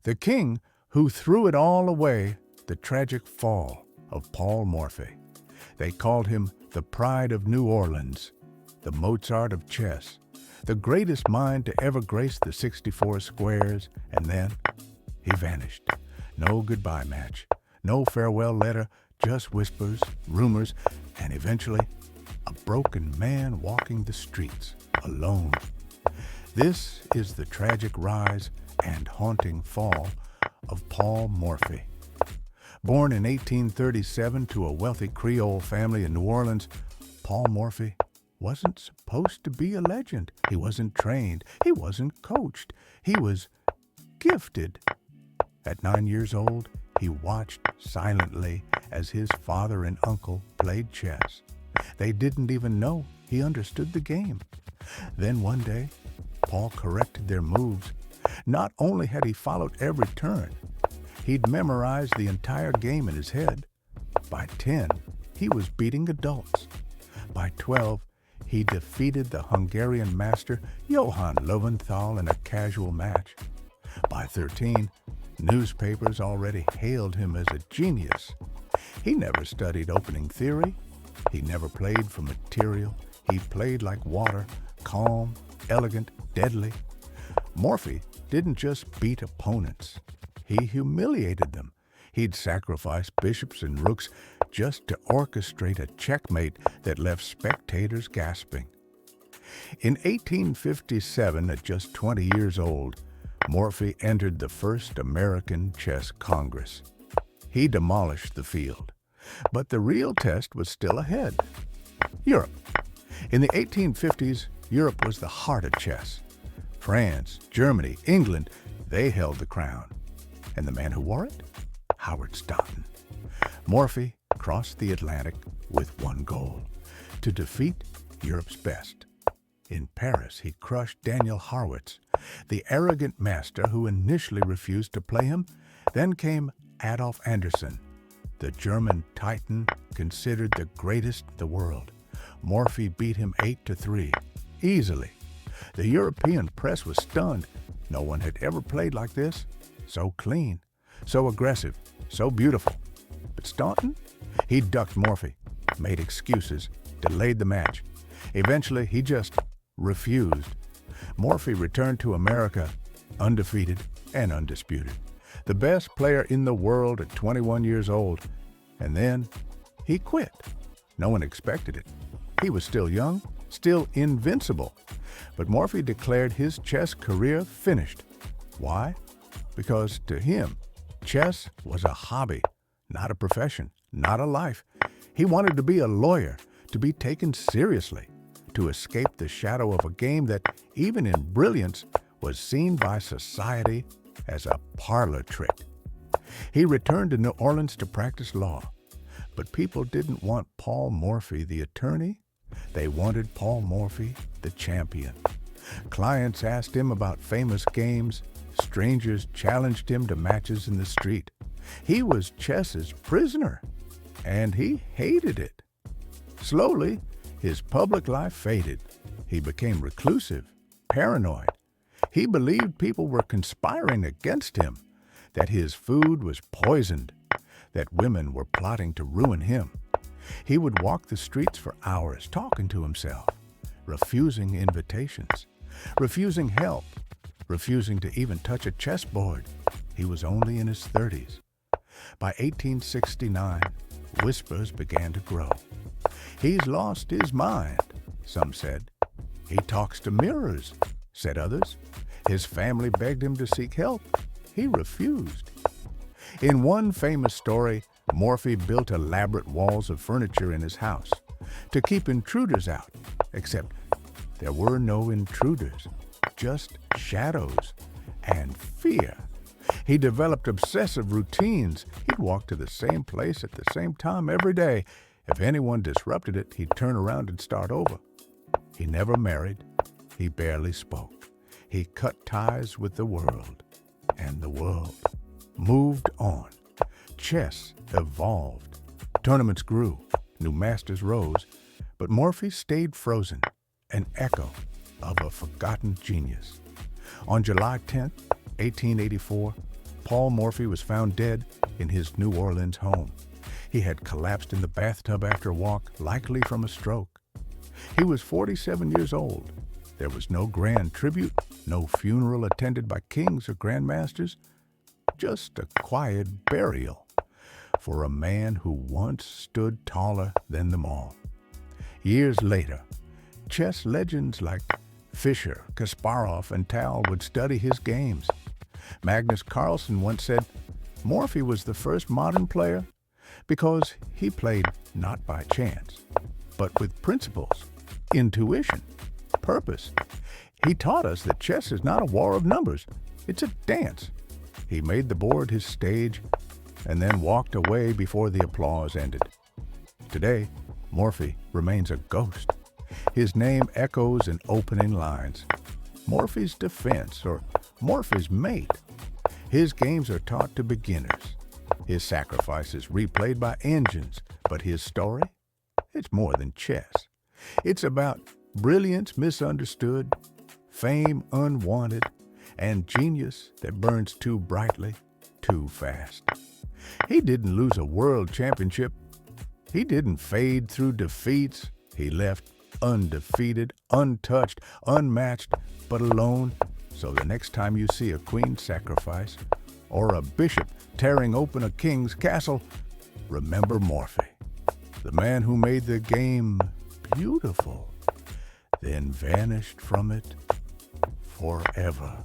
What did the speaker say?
The king who threw it all away, the tragic fall of Paul Morphy. They called him the pride of New Orleans, the Mozart of chess, the greatest mind to ever grace the 64 squares, and then he vanished. No goodbye match, no farewell letter, just whispers, rumors, and eventually a broken man walking the streets alone. This is the tragic rise and haunting fall of Paul Morphy. Born in 1837 to a wealthy Creole family in New Orleans, Paul Morphy wasn't supposed to be a legend. He wasn't trained. He wasn't coached. He was gifted. At 9 years old, he watched silently as his father and uncle played chess. They didn't even know he understood the game. Then one day, Paul corrected their moves. Not only had he followed every turn, he'd memorized the entire game in his head. By 10, he was beating adults. By 12, he defeated the Hungarian master Johann Löwenthal in a casual match. By 13, newspapers already hailed him as a genius. He never studied opening theory. He never played for material. He played like water, calm, elegant, deadly. Morphy didn't just beat opponents. He humiliated them. He'd sacrifice bishops and rooks just to orchestrate a checkmate that left spectators gasping. In 1857, at just 20 years old, Morphy entered the first American Chess Congress. He demolished the field. But the real test was still ahead. Europe. In the 1850s, Europe was the heart of chess. France, Germany, England, they held the crown. And the man who wore it? Howard Staunton. Morphy crossed the Atlantic with one goal: to defeat Europe's best. In Paris, he crushed Daniel Harwitz, the arrogant master who initially refused to play him. Then came Adolf Anderssen, the German titan considered the greatest in the world. Morphy beat him 8-3, easily. The European press was stunned. No one had ever played like this. So clean, so aggressive, so beautiful. But Staunton? He ducked Morphy, made excuses, delayed the match. Eventually, he just refused. Morphy returned to America, undefeated and undisputed. The best player in the world at 21 years old. And then he quit. No one expected it. He was still young, still invincible. But Morphy declared his chess career finished. Why? Because to him, chess was a hobby, not a profession, not a life. He wanted to be a lawyer, to be taken seriously, to escape the shadow of a game that, even in brilliance, was seen by society as a parlor trick. He returned to New Orleans to practice law. But people didn't want Paul Morphy, the attorney. They wanted Paul Morphy, the champion. Clients asked him about famous games. Strangers challenged him to matches in the street. He was chess's prisoner, and he hated it. Slowly, his public life faded. He became reclusive, paranoid. He believed people were conspiring against him, that his food was poisoned, that women were plotting to ruin him. He would walk the streets for hours talking to himself, refusing invitations, refusing help, refusing to even touch a chessboard. He was only in his 30s. By 1869, whispers began to grow. He's lost his mind, some said. He talks to mirrors, said others. His family begged him to seek help. He refused. In one famous story, Morphy built elaborate walls of furniture in his house to keep intruders out, except there were no intruders, just shadows and fear. He developed obsessive routines. He'd walk to the same place at the same time every day. If anyone disrupted it, he'd turn around and start over. He never married. He barely spoke. He cut ties with the world, and the world moved on. Chess evolved. Tournaments grew. New masters rose. But Morphy stayed frozen, an echo of a forgotten genius. On July 10, 1884, Paul Morphy was found dead in his New Orleans home. He had collapsed in the bathtub after a walk, likely from a stroke. He was 47 years old. There was no grand tribute, no funeral attended by kings or grandmasters, just a quiet burial for a man who once stood taller than them all. Years later, chess legends like Fischer, Kasparov, and Tal would study his games. Magnus Carlsen once said, "Morphy was the first modern player because he played not by chance, but with principles, intuition, purpose. He taught us that chess is not a war of numbers, it's a dance." He made the board his stage and then walked away before the applause ended. Today, Morphy remains a ghost. His name echoes in opening lines. Morphy's defense or Morphy's mate. His games are taught to beginners. His sacrifices replayed by engines. But his story? It's more than chess. It's about brilliance misunderstood, fame unwanted, and genius that burns too brightly, too fast. He didn't lose a world championship. He didn't fade through defeats. He left undefeated, untouched, unmatched, but alone. So the next time you see a queen's sacrifice or a bishop tearing open a king's castle, remember Morphy, the man who made the game beautiful, then vanished from it forever.